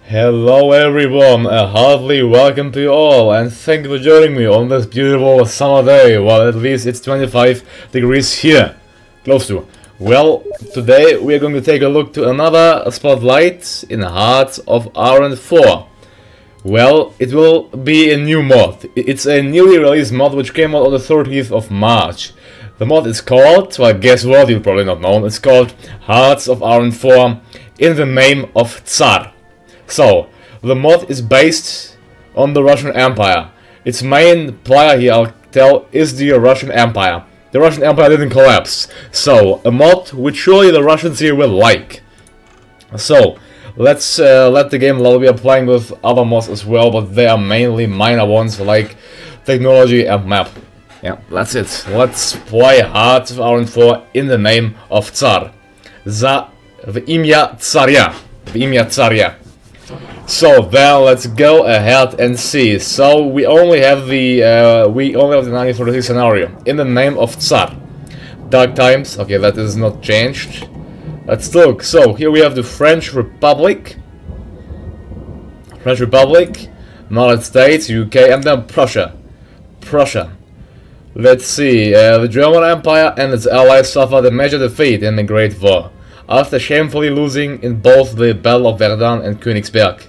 Hello everyone, a heartily welcome to you all, and thank you for joining me on this beautiful summer day. Well, at least it's 25 degrees here, close to. Well, today we are going to take a look to another spotlight in the heart of Iron 4. Well, it will be a new mod. It's a newly released mod which came out on the 30th of March. The mod is called, well, guess what, you'll probably not know, it's called Hearts of Iron 4 in the Name of Tsar. So, the mod is based on the Russian Empire. Its main player here, I'll tell, is the Russian Empire. The Russian Empire didn't collapse. So, a mod which surely the Russians here will like. So, let's let the game level. We are playing with other mods as well, but they are mainly minor ones like technology and map. Yeah, that's it. Let's play Hearts of Iron 4 in the Name of Tsar. В имя царя. В имя царя. So then let's go ahead and see. So we only have the 1946 scenario in the Name of Tsar. Dark times. Okay, that is not changed. Let's look. So here we have the French Republic, United States, UK, and then Prussia. Let's see. The German Empire and its allies suffered a major defeat in the Great War, after shamefully losing in both the Battle of Verdun and Königsberg.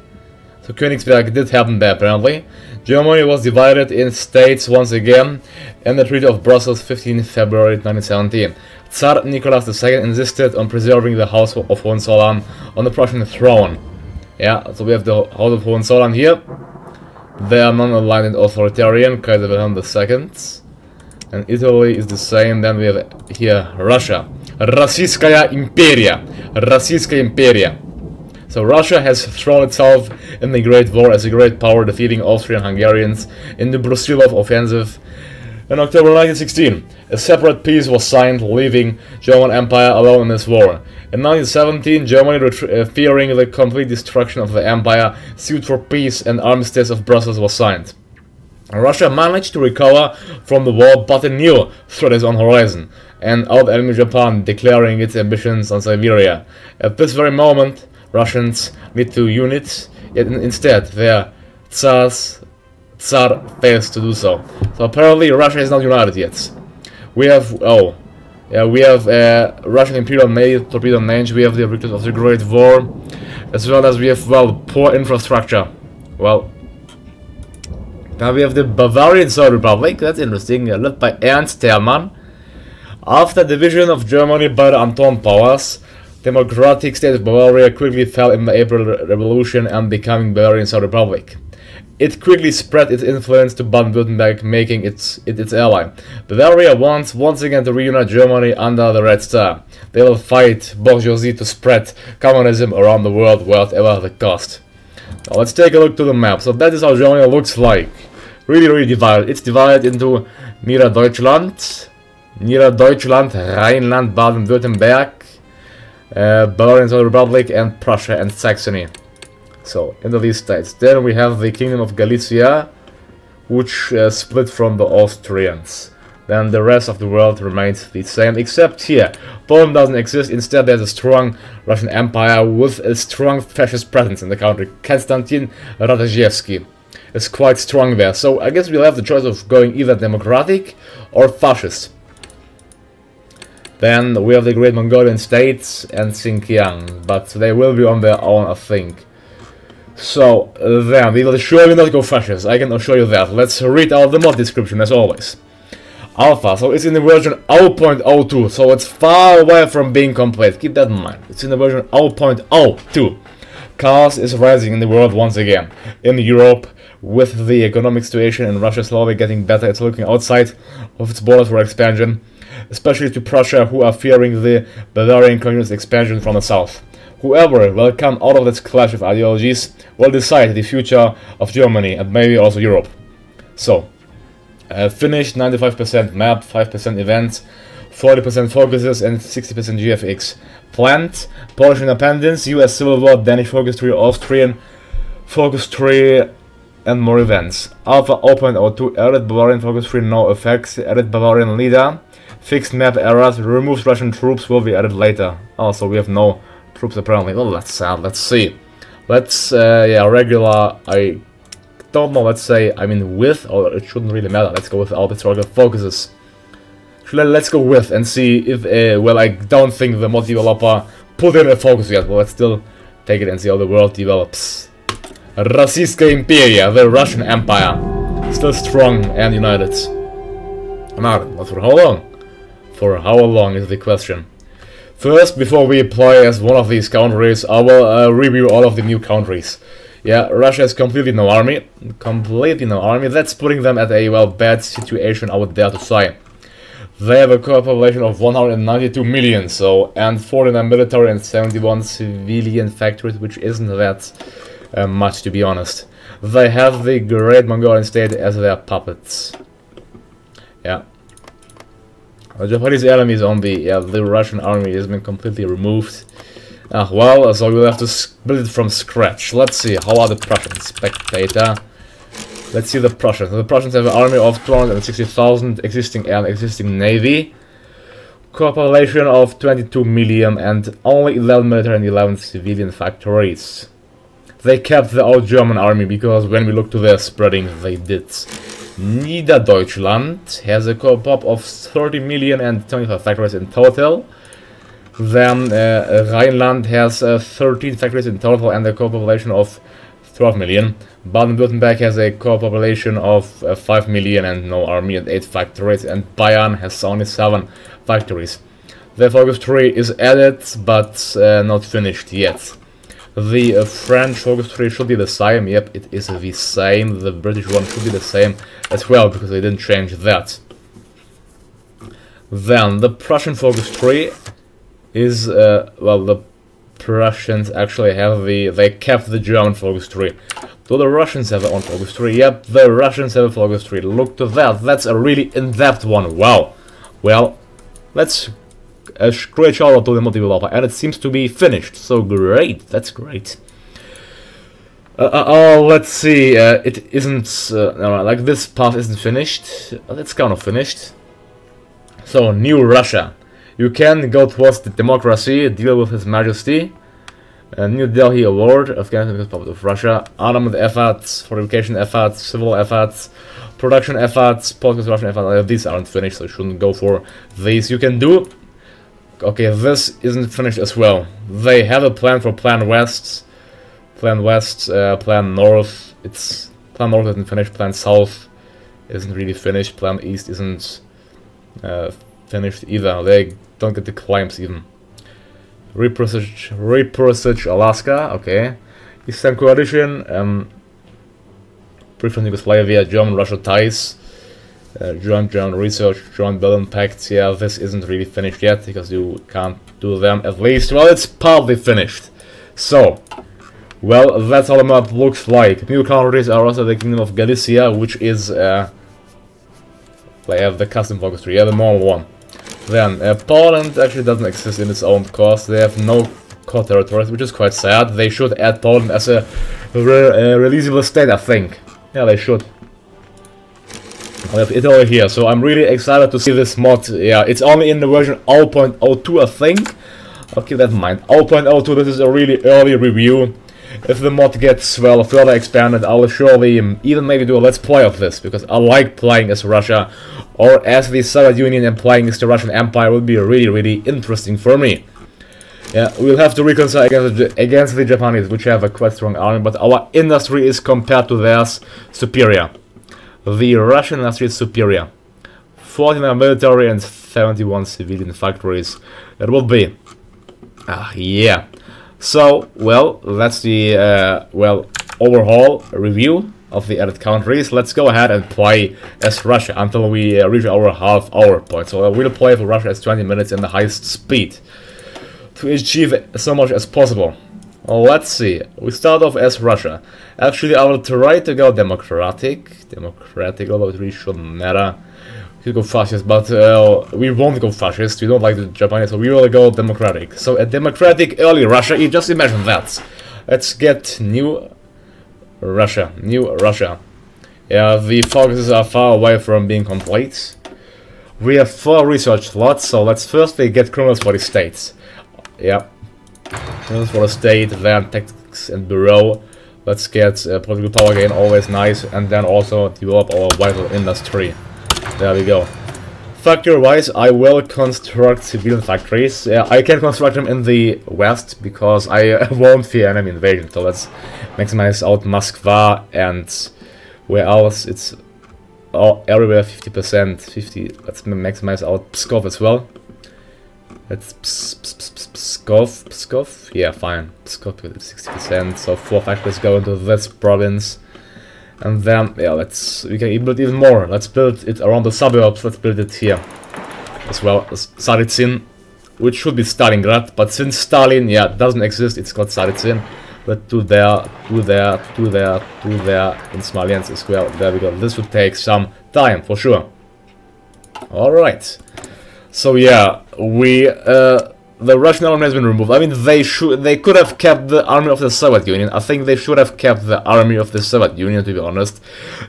So Königsberg did happen there apparently. Germany was divided in states once again in the Treaty of Brussels 15 February 1917. Tsar Nicholas II insisted on preserving the House of Hohenzollern on the Prussian throne. Yeah, so we have the House of Hohenzollern here. They are non-aligned and authoritarian, Kaiser Wilhelm II. And Italy is the same. Then we have here Russia. Российская империя. So Russia has thrown itself in the Great War as a great power, defeating Austrian Hungarians in the Brusilov offensive in October 1916. A separate peace was signed, leaving German Empire alone in this war. In 1917, Germany, fearing the complete destruction of the empire, sued for peace, and Armistice of Brussels was signed. Russia managed to recover from the war, but a new threat is on the horizon, and out-enemy Japan declaring its ambitions on Siberia. At this very moment, Russians need to unite, yet instead their Tsar fails to do so. So apparently Russia is not united yet. We have, Russian Imperial Navy, torpedo range, we have the victims of the Great War, as well as we have, well, poor infrastructure. Well, now we have the Bavarian Republic, that's interesting, led by Ernst Thälmann. After division of Germany by the Entente powers, democratic state of Bavaria quickly fell in the April Revolution and becoming Bavarian Republic. It quickly spread its influence to Baden-Württemberg, making it its ally. Bavaria wants once again to reunite Germany under the Red Star. They will fight bourgeoisie to spread communism around the world, whatever the cost. Now let's take a look to the map. So that is how Germany looks like. Really divided. It's divided into Niederdeutschland, Rhineland, Baden-Württemberg, Bavarian Republic, and Prussia and Saxony. So, into these states. Then we have the Kingdom of Galicia, which split from the Austrians. Then the rest of the world remains the same, except here. Poland doesn't exist. Instead, there's a strong Russian Empire with a strong fascist presence in the country. Konstantin Ratajewski is quite strong there. So, I guess we'll have the choice of going either democratic or fascist. Then we have the Great Mongolian States and Xinjiang, but they will be on their own, I think. So, then, we will surely not go fascist, I can assure you that. Let's read out the mod description, as always. Alpha, so it's in the version 0.02, so it's far away from being complete, keep that in mind. It's in the version 0.02. Chaos is rising in the world once again. In Europe, with the economic situation in Russia slowly getting better, it's looking outside of its borders for expansion, especially to Prussia, who are fearing the Bavarian communist expansion from the south. Whoever will come out of this clash of ideologies will decide the future of Germany and maybe also Europe. So, finished 95% map, 5% events, 40% focuses, and 60% GFX. Planned Polish independence, US Civil War, Danish focus tree, Austrian focus tree, and more events. Alpha 0.02, edit Bavarian focus tree, no effects, edit Bavarian leader. Fixed map errors, removes Russian troops, will be added later. Also, we have no troops apparently. Well, that's sad. Let's see. Let's, yeah, regular, I don't know, let's say, I mean with, or it shouldn't really matter. Let's go with all the historical focuses. Let's go with and see if, well, I don't think the mod developer put in a focus yet, but let's still take it and see how the world develops. Российская империя, the Russian Empire, still strong and united. But for how long? For how long is the question. First, before we play as one of these countries, I will review all of the new countries. Yeah, Russia has completely no army. Completely no army. That's putting them at a, well, bad situation, I would dare to say. They have a core population of 192 million, so, and 49 military and 71 civilian factories, which isn't that much, to be honest. They have the Great Mongolian state as their puppets. Yeah. The Japanese army is on the Russian army has been completely removed. Well, so we'll have to build it from scratch. Let's see, how are the Prussians? Spectator. Let's see the Prussians. The Prussians have an army of 260,000 existing air and existing navy. Core population of 22 million and only 11 military and 11 civilian factories. They kept the old German army because when we look to their spreading, they did. Niederdeutschland has a core pop of 30 million and 25 factories in total. Then Rhineland has 13 factories in total and a core population of 12 million. Baden-Württemberg has a core population of 5 million and no army and 8 factories. And Bayern has only 7 factories. The focus tree is added but not finished yet. The French focus tree should be the same. Yep, it is the same. The British one should be the same as well, because they didn't change that. Then, the Prussian focus tree is, well, the Prussians actually have they kept the German focus tree. Do the Russians have their own focus tree? Yep, the Russians have a focus tree. Look to that. That's a really in-depth one. Wow. Well, let's a great shout out to the mod developer, and it seems to be finished, so great, that's great. Let's see, it isn't, no, like this path isn't finished, it's kind of finished. So, New Russia. You can go towards the democracy, deal with His Majesty, New Delhi Award, Afghanistan becomes part of Russia, armament efforts, fortification efforts, civil efforts, production efforts, post-construction efforts, these aren't finished, so you shouldn't go for these. You can do. Okay, this isn't finished as well. They have a plan for Plan West, Plan North. It's Plan North isn't finished. Plan South isn't really finished. Plan East isn't finished either. They don't get the claims even. Reprosage Alaska. Okay, Eastern Coalition. Prefrontal Yugoslavia, German-Russia ties. German research, German Berlin Pact. Yeah, this isn't really finished yet because you can't do them at least. Well, it's partly finished. So, well, that's how the map looks like. New countries are also the Kingdom of Galicia, which is they have the custom focus tree, yeah, the normal one. Then Poland actually doesn't exist in its own course. They have no core territories, which is quite sad. They should add Poland as a releasable state, I think. Yeah, they should. I have Italy here, so I'm really excited to see this mod. Yeah, it's only in the version 0.02, I think. I'll keep that in mind. 0.02, this is a really early review. If the mod gets, well, further expanded, I will surely even maybe do a let's play of this, because I like playing as Russia, or as the Soviet Union, and playing as the Russian Empire will be really, really interesting for me. Yeah, we'll have to reconcile against the Japanese, which have a quite strong army, but our industry is compared to theirs superior. The Russian industry is superior. 49 military and 71 civilian factories. It will be. Yeah. So, well, that's the, well, overhaul review of the added countries. Let's go ahead and play as Russia until we reach our half-hour point. So we'll play for Russia as 20 minutes in the highest speed to achieve so much as possible. Let's see. We start off as Russia. Actually, I will try to go democratic, although it really shouldn't matter. We could go fascist, but we won't go fascist. We don't like the Japanese, so we will go democratic. So a democratic early Russia, you just imagine that. Let's get New Russia. Yeah, the focuses are far away from being complete. We have 4 research slots, so let's firstly get criminals for the states. Yeah. For the state, then tasks and bureau. Let's get political power gain, always nice, and then also develop our vital industry. There we go. Factory-wise, I will construct civilian factories. I can construct them in the west because I won't fear enemy invasion. So let's maximize out Moskva, and where else? It's everywhere 50%. 50. Let's maximize out Pskov as well. Let's Pskov. Yeah, fine. Pskov with 60%. So 4 factories go into this province. And then, yeah, we can build even more. Let's build it around the suburbs. Let's build it here as well. Tsaritsyn, which should be Stalingrad, but since Stalin, yeah, doesn't exist, it's called Tsaritsyn. Let's do there in Smolensk as well. There we go. This would take some time for sure. All right. So yeah, the Russian army has been removed. I mean, they could have kept the army of the Soviet Union. I think they should have kept the army of the Soviet Union, to be honest.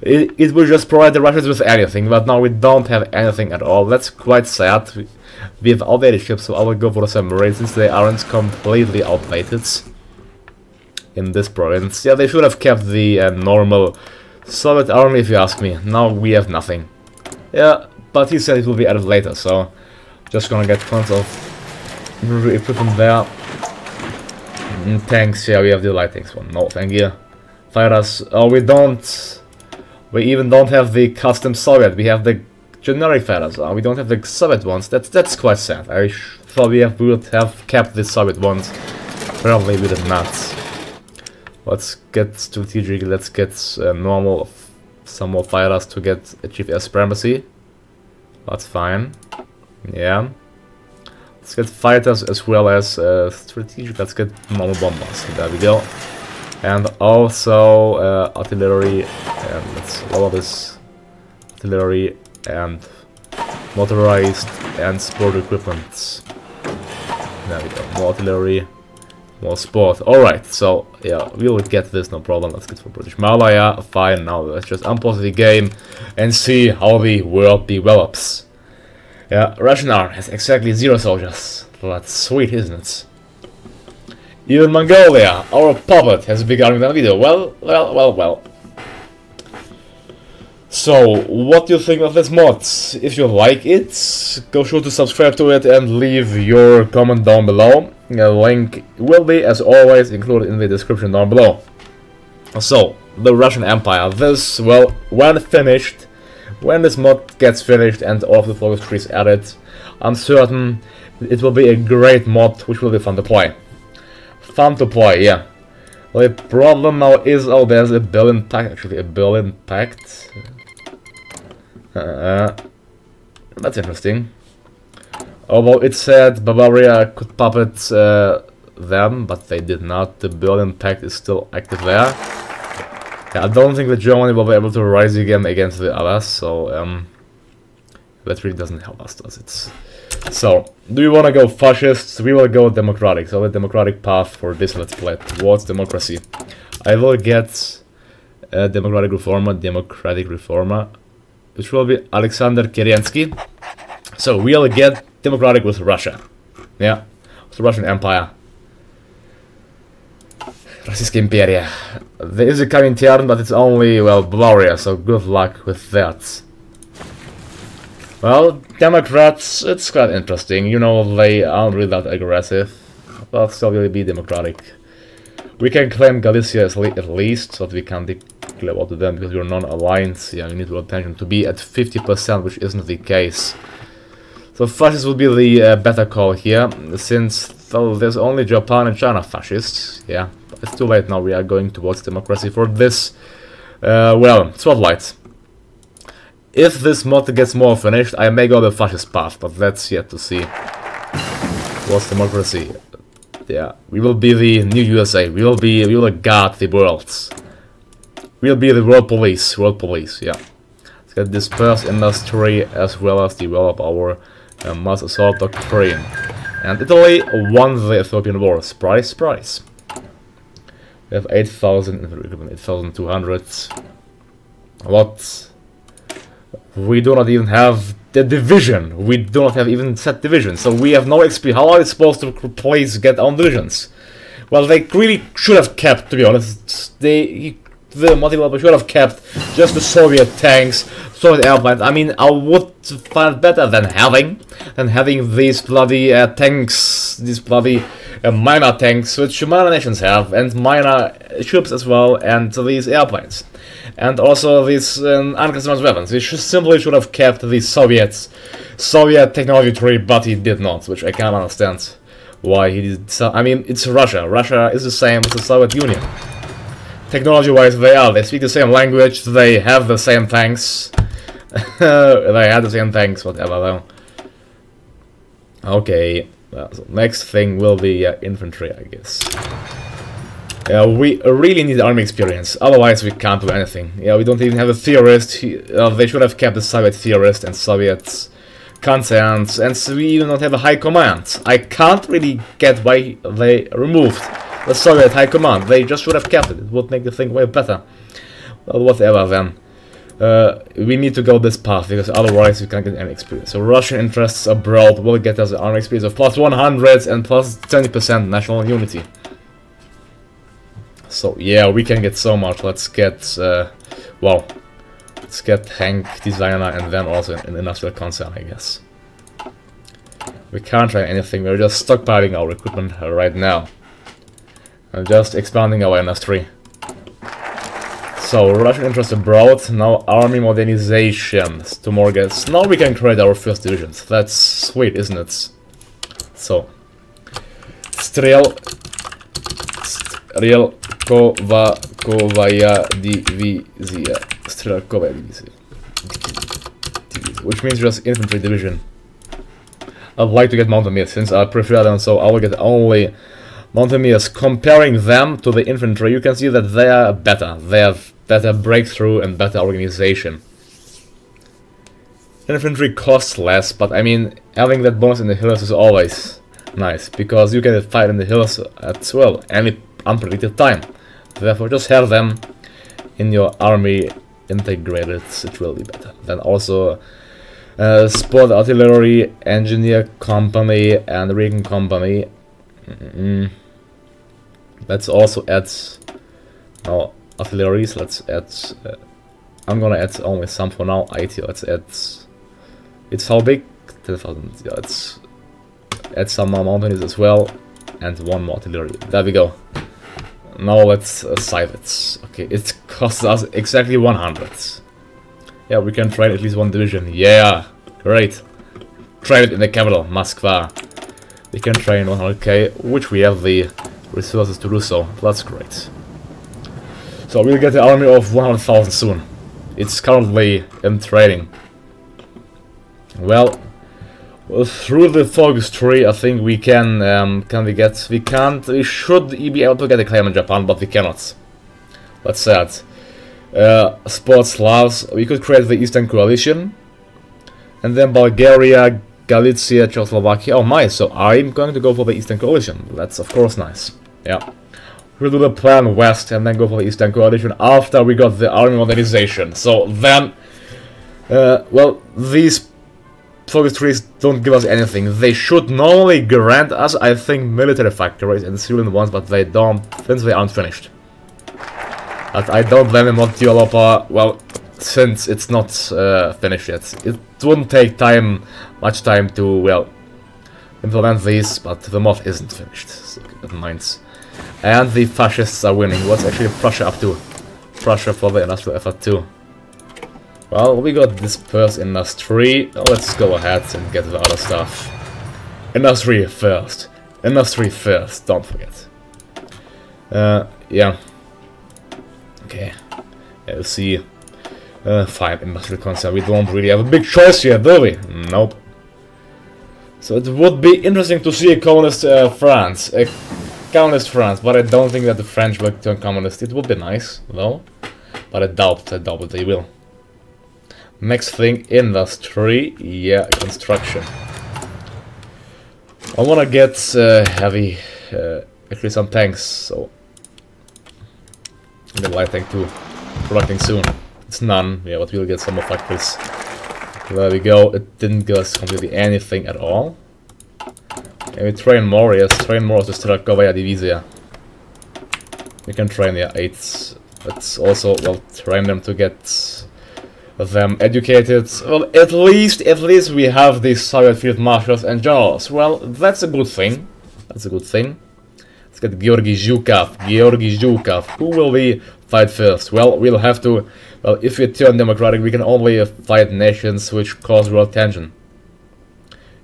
It would just provide the Russians with anything, but now we don't have anything at all. That's quite sad. We have outdated ships, so I will go for the submarines since they aren't completely outdated in this province. Yeah, they should have kept the normal Soviet army, if you ask me. Now we have nothing. Yeah, but he said it will be added later, so just gonna get tons of equipment there. Tanks, yeah, we have the light tanks one. No, thank you. Fighters, we even don't have the custom Soviet. We have the generic fighters. We don't have the Soviet ones. That's quite sad. I thought we would have kept the Soviet ones. Probably we did not. Let's get strategic. Let's get normal. Some more fighters to achieve air supremacy. That's fine. Yeah. Let's get fighters as well as strategic. Let's get normal bombers. There we go. And also artillery. And let's lower this artillery and motorized and sport equipment. There we go. More artillery, more sport. Alright, so yeah, we'll get this, no problem. Let's get for British Malaya. Fine, now let's just unpause the game and see how the world develops. Yeah, Russian army has exactly 0 soldiers. That's sweet, isn't it? Even Mongolia, our puppet, has a big army than we do. Well. So, what do you think of this mod? If you like it, go sure to subscribe to it and leave your comment down below. The link will be, as always, included in the description down below. So, the Russian Empire. This, well, when finished, when this mod gets finished and all of the focus trees added, I'm certain it will be a great mod which will be fun to play. Fun to play, yeah. The problem now is, oh, there's a billion pact, actually, a billion pact. That's interesting. Although it said Bavaria could puppet them, but they did not. The Berlin Pact is still active there. Yeah, I don't think that Germany will be able to rise again against the others, so that really doesn't help us, does it? So, do you want to go fascist? We will go democratic. So the democratic path for this let's play towards democracy. I will get a democratic reformer, which will be Alexander Kerensky. So we'll get democratic with Russia. Yeah, with the Russian Empire. Российская империя. There is a Comintern, but it's only, well, Bavaria, so good luck with that. Well, Democrats, it's quite interesting. You know, they aren't really that aggressive, but still will be democratic. We can claim Galicia at least, so that we can declare war to them because we're non-aligned. Yeah, we need world attention to be at 50%, which isn't the case. So fascist would be the better call here, since well, there's only Japan and China fascists. Yeah, but it's too late now. We are going towards democracy for this. Well, spotlight. If this mod gets more finished, I may go the fascist path, but that's yet to see. Towards democracy. Yeah, we will be the new USA. We will guard the world. We'll be the world police. Yeah. Let's get disperse industry as well as develop our mass assault doctrine. And Italy won the Ethiopian war. Surprise, surprise. We have 8,000 infantry equipment, 8,200. What? We do not even have the division. We do not have even set divisions. So we have no XP. How are we supposed to please get on divisions? Well, they really should have kept, to be honest, the multi-developer should have kept just the Soviet tanks, Soviet airplanes. I mean, I would find it better than having these bloody tanks, these bloody minor tanks, which minor nations have, and minor ships as well, and these airplanes. And also these uncustomized weapons. He simply should have kept the Soviet technology tree, but he did not, which I can't understand why he did. I mean, it's Russia. Russia is the same as the Soviet Union. Technology-wise, they speak the same language, they have the same tanks. They had the same tanks, whatever, though. Okay, so next thing will be infantry, I guess. We really need army experience, otherwise we can't do anything. Yeah, we don't even have a theorist. They should have kept the Soviet theorist and Soviet concerns, and so we even don't have a high command. I can't really get why they removed the Soviet high command. They just should have kept it. It would make the thing way better. Well, whatever then. We need to go this path, because otherwise we can't get any experience. So Russian interests abroad will get us an army experience of plus 100 and plus 20% national unity. So yeah, we can get so much. Let's get, well, let's get tank designer and then also an industrial concern, I guess. We can't try anything, we're just stockpiling our equipment right now. And just expanding our industry. So, Russian interest abroad, now army modernization. 2 more guys. Now we can create our first divisions. That's sweet, isn't it? So, Strelkovaya divizia. Strelkovaya divizia. Which means just infantry division. I'd like to get Mountaineers, since I prefer them, so I will get only Mountaineers. Comparing them to the infantry, you can see that they are better. They have better breakthrough and better organization. Infantry costs less, but I mean, having that bonus in the hills is always nice, because you can fight in the hills at, well, any unpredicted time. Therefore, just have them in your army integrated, it will be better. Then also, sport artillery, engineer company, and recon company. Let's also add now artilleries. Let's add. I'm gonna add only some for now. IT. Let's add. It's how big? 10,000. Yeah, let's add some more mountains as well, and 1 more artillery. There we go. Now let's save it. Okay, it costs us exactly 100. Yeah, we can trade at least 1 division. Yeah, great. Trade it in the capital, Moscow. We can train 100k, which we have the resources to do so. That's great. So we'll get the army of 100,000 soon. It's currently in training. Well, through the focus tree, I think we can we should be able to get a claim in Japan, but we cannot. That's sad. Sports Slavs, we could create the Eastern Coalition, and then Bulgaria, Galicia, Czechoslovakia. Oh nice, so I'm going to go for the Eastern Coalition. That's of course nice. Yeah. We'll do the plan West and then go for the Eastern Coalition after we got the army modernization. So then, well, these focus trees don't give us anything. They should normally grant us, I think, military factories and civilian ones, but they don't, since they aren't finished. But I don't blame the mod developer, well, since it's not finished yet. It wouldn't take much time to, well, implement these, but the mod isn't finished, so keep that in mind. And the fascists are winning. What's actually Prussia up to? Prussia for the industrial effort too. Well, we got dispersed industry. Let's go ahead and get the other stuff. Industry first. Industry first, don't forget. Yeah. Okay. Yeah, we'll see. 5 industrial concern. We don't really have a big choice here, do we? Nope. So it would be interesting to see a communist France. A communist France, but I don't think that the French will turn communist. It would be nice, though. But I doubt that they will. Next thing, industry. Yeah, construction. I wanna get heavy, actually some tanks, so the light tank too, producing soon. It's none, yeah, but we'll get some more factories. There we go. It didn't give us completely anything at all. Can we train more? Yes, train more to Strelkovaya divizia. We can train, yeah, 8. Let's also, well, train them to get them educated. Well, at least we have these Soviet field marshals and generals. Well, that's a good thing. That's a good thing. Let's get Georgy Zhukov. Who will we fight first? Well, we'll have to... Well, if we turn democratic, we can only fight nations which cause world tension.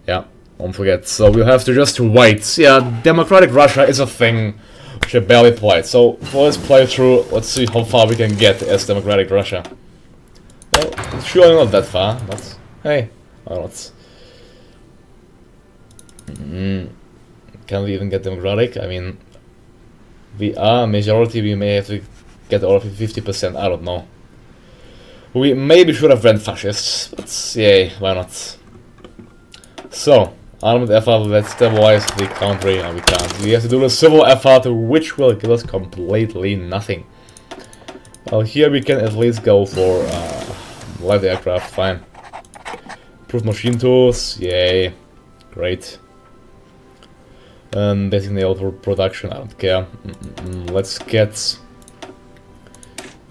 Yeah, don't forget. So we'll have to just wait. Yeah, democratic Russia is a thing which I barely played. So for this playthrough, let's see how far we can get as democratic Russia. Well, it's surely not that far, but hey, why not? Can we even get democratic? I mean, we are majority, we may have to get over 50%, I don't know. We maybe should have went fascists, but yay, why not? So, armed effort, let's stabilize the country, and we can't. We have to do a civil effort, which will give us completely nothing. Well, here we can at least go for light aircraft, fine. Improved machine tools, yay, great. Designate for production, I don't care. Let's get...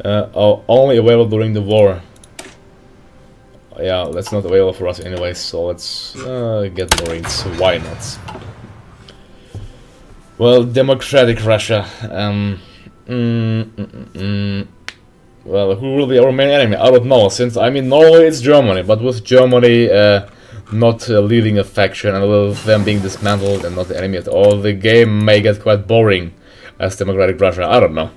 only available during the war. Yeah, that's not available for us anyway, so let's get Marines. Why not? Well, democratic Russia. Well, who will be our main enemy? I don't know, since I mean normally it's Germany, but with Germany not leading a faction and with them being dismantled and not the enemy at all, the game may get quite boring as democratic Russia. I don't know.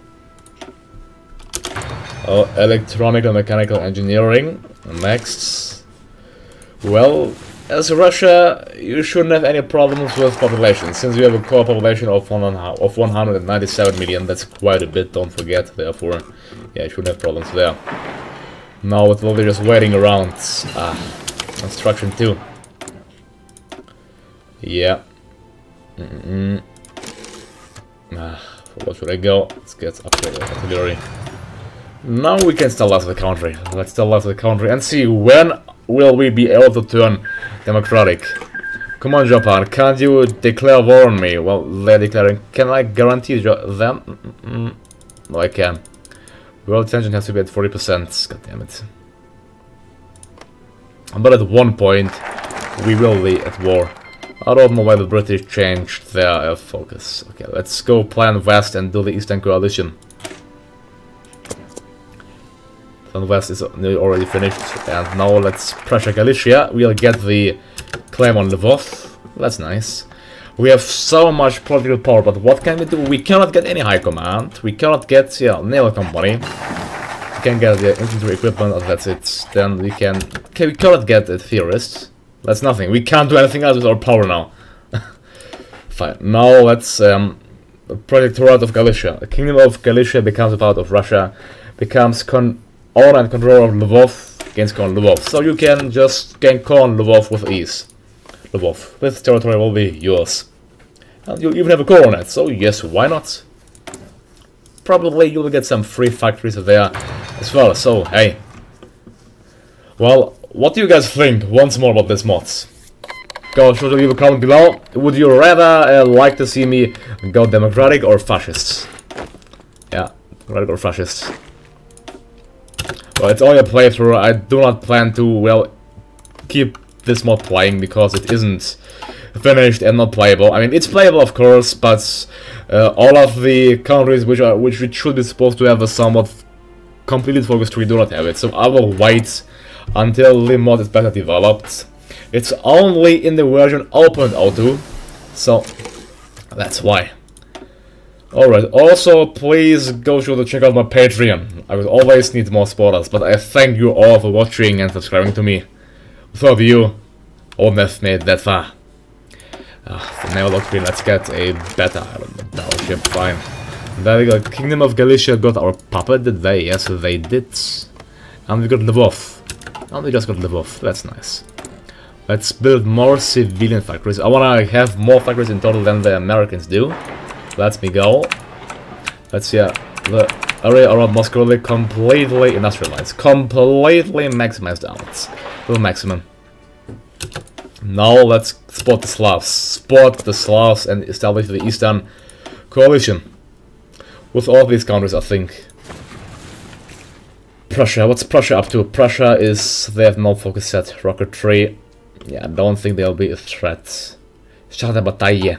Oh, electronic and mechanical engineering. Next. Well, as Russia, you shouldn't have any problems with population, since you have a core population of 197 million. That's quite a bit, don't forget. Therefore, yeah, you shouldn't have problems there. Now it will be just waiting around. Construction 2. Yeah. For what should I go? Let's get upgraded artillery. Now we can stabilize the country. Let's stabilize the country and see when will we be able to turn democratic. Come on, Japan, can't you declare war on me? Well, they're declaring. Can I guarantee them? No, I can. World tension has to be at 40%. God damn it. But at one point, we will be at war. I don't know why the British changed their focus. Okay, let's go plan west and do the Eastern Coalition. West is already finished, and now let's pressure Galicia. We'll get the claim on Lvov. That's nice. We have so much political power, but what can we do? We cannot get any high command. We cannot get, yeah, naval company. We can get the infantry equipment, and that's it. Then we can... Okay, we cannot get a theorist. That's nothing. We can't do anything else with our power now. Fine. Now let's... Protectorate of Galicia. The Kingdom of Galicia becomes a part of Russia. Becomes owner and control of Lvov, gains control Lvov. So you can just gain control Lvov with ease. Lvov. This territory will be yours. And you'll even have a coronet, so yes, why not? Probably you will get some free factories there as well, so hey. Well, what do you guys think once more about this mods? Go sure to leave a comment below. Would you rather like to see me go democratic or fascists? Yeah, democratic or fascists. Well, it's only a playthrough. I do not plan to, well, keep this mod playing because it isn't finished and not playable. I mean, it's playable, of course, but all of the countries which should be supposed to have a somewhat completed focus tree do not have it. So I will wait until the mod is better developed. It's only in the version opened.auto, so that's why. Alright, also please go sure to check out my Patreon. I will always need more supporters, but I thank you all for watching and subscribing to me. Without you, I wouldn't have made it that far. For now, let's get a better battleship, fine. Then we got Kingdom of Galicia got our puppet, did they? Yes, they did. And we got Lvov. And we just got Lvov, that's nice. Let's build more civilian factories. I wanna have more factories in total than the Americans do. Let me go. Let's see, the area around Moscow will be completely industrialized. Completely maximized out. To the maximum. Now let's spot the Slavs. Spot the Slavs and establish the Eastern Coalition. with all these countries, I think. Prussia, what's Prussia up to? Prussia is, they have no focus set, rocketry. Yeah, I don't think they'll be a threat. Start a bataille.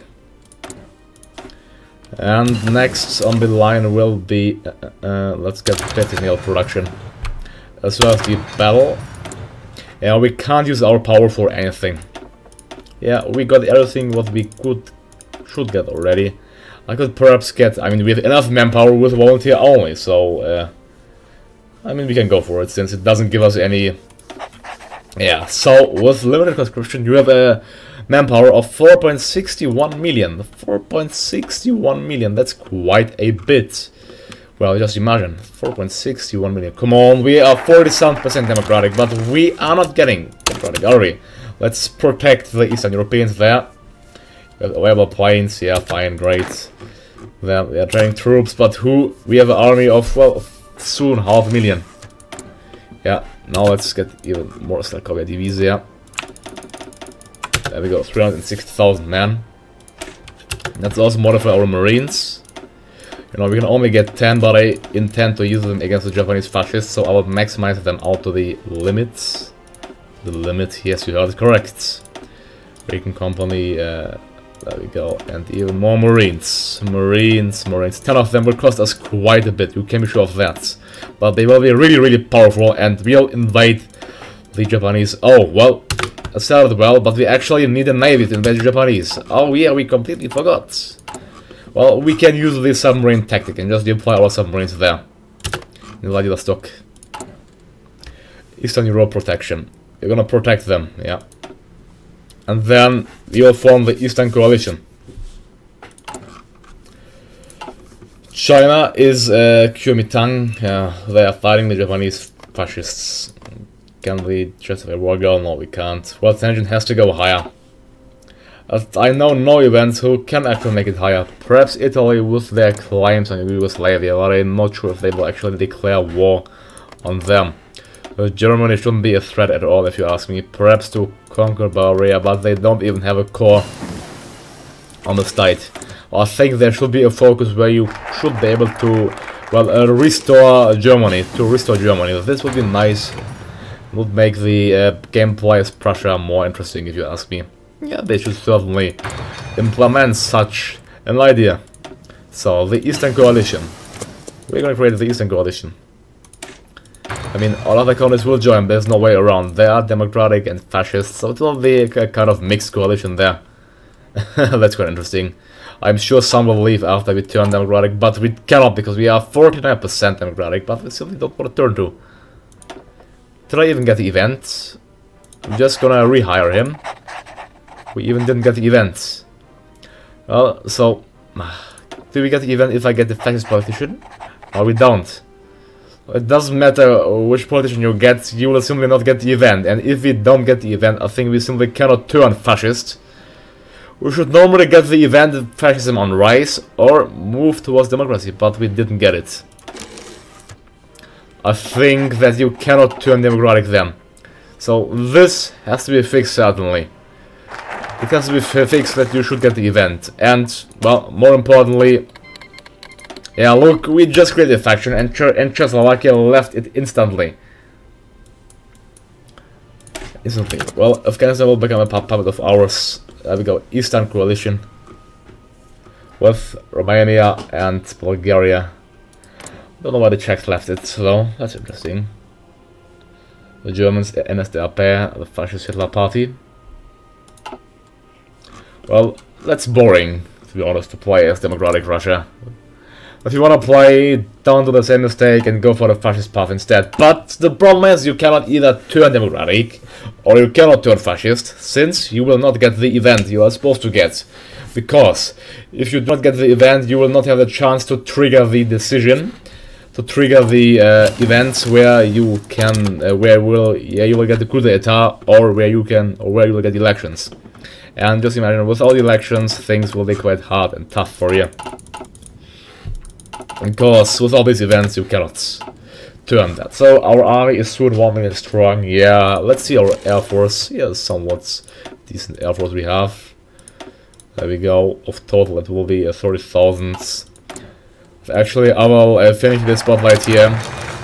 And next on the line will be, let's get technical production. As well as the battle. Yeah, we can't use our power for anything. Yeah, we got everything what we should get already. I could perhaps get, I mean, we have enough manpower with volunteer only, so, I mean, we can go for it, since it doesn't give us any... Yeah, so, with limited conscription, you have a manpower of 4.61 million. 4.61 million, that's quite a bit. Well, just imagine, 4.61 million. Come on, we are 47% democratic, but we are not getting democratic, are we? Let's protect the Eastern Europeans there. Available planes, yeah, fine, great. There we are training troops, but who? We have an army of, well, soon 500,000. Yeah, now let's get even more Slakovia Divizia. There we go, 360,000 men. That's also more for our Marines. You know, we can only get 10, but I intend to use them against the Japanese fascists, so I will maximize them out to the limits. The limit, yes, you heard it correct. Recon Company, there we go, and even more Marines. Marines. 10 of them will cost us quite a bit, you can be sure of that. But they will be really, really powerful, and we'll invade the Japanese. Oh, well, it started well, but we actually need a navy to invade the Japanese. Oh yeah, we completely forgot. Well, we can use the submarine tactic and just deploy our submarines there. In Vladivostok. Eastern Europe protection. You're gonna protect them, yeah. And then we will form the Eastern Coalition. China is Kuomintang. They are fighting the Japanese fascists. Can we justify war goal? No, we can't. Well, tension has to go higher. I know no events who can actually make it higher. Perhaps Italy with their claims on Yugoslavia, but I'm not sure if they will actually declare war on them. Germany shouldn't be a threat at all, if you ask me. Perhaps to conquer Bavaria, but they don't even have a core on the state. I think there should be a focus where you should be able to, well, restore Germany. This would be nice. It would make the gameplay as Prussia more interesting, if you ask me. Yeah, they should certainly implement such an idea. So, the Eastern Coalition. We're gonna create the Eastern Coalition. I mean, all other countries will join, there's no way around. They are democratic and fascist, so it will be a kind of mixed coalition there. That's quite interesting. I'm sure some will leave after we turn democratic, but we cannot because we are 49% democratic, but we simply don't want to turn to. Did I even get the event? I'm just gonna rehire him. We even didn't get the event. Well, so... do we get the event if I get the fascist politician? Or we don't? It doesn't matter which politician you get, you will simply not get the event. And if we don't get the event, I think we simply cannot turn fascist. We should normally get the event fascism on rise or move towards democracy, but we didn't get it. I think that you cannot turn democratic then. So this has to be fixed certainly. It has to be fixed that you should get the event. And, well, more importantly... yeah, look, we just created a faction and Czechoslovakia left it instantly. Well, Afghanistan will become a puppet of ours. There we go, Eastern Coalition. With Romania and Bulgaria. Don't know why the Czechs left it, though. That's interesting. The Germans, NSDAP, the Fascist Hitler Party. Well, that's boring, to be honest, to play as democratic Russia. If you want to play, don't do the same mistake and go for the fascist path instead. But the problem is you cannot either turn democratic or you cannot turn fascist, since you will not get the event you are supposed to get. Because if you do not get the event, you will not have the chance to trigger the decision, to trigger the events where you can, you will get the coup d'etat, or where you will get elections. And just imagine, with all the elections, things will be quite hard and tough for you. Because with all these events, you cannot turn that. So our army is soon 1 million strong. Yeah, let's see our air force. Yeah, somewhat decent air force we have. There we go. Of total, it will be 30,000. Actually, I will finish this spotlight here.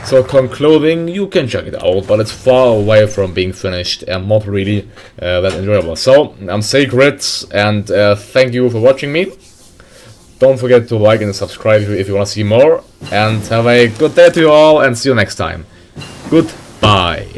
So concluding, you can check it out, but it's far away from being finished and not really that enjoyable. So, I'm Sacred, and thank you for watching me. Don't forget to like and subscribe if you want to see more, and have a good day to you all, and see you next time. Goodbye.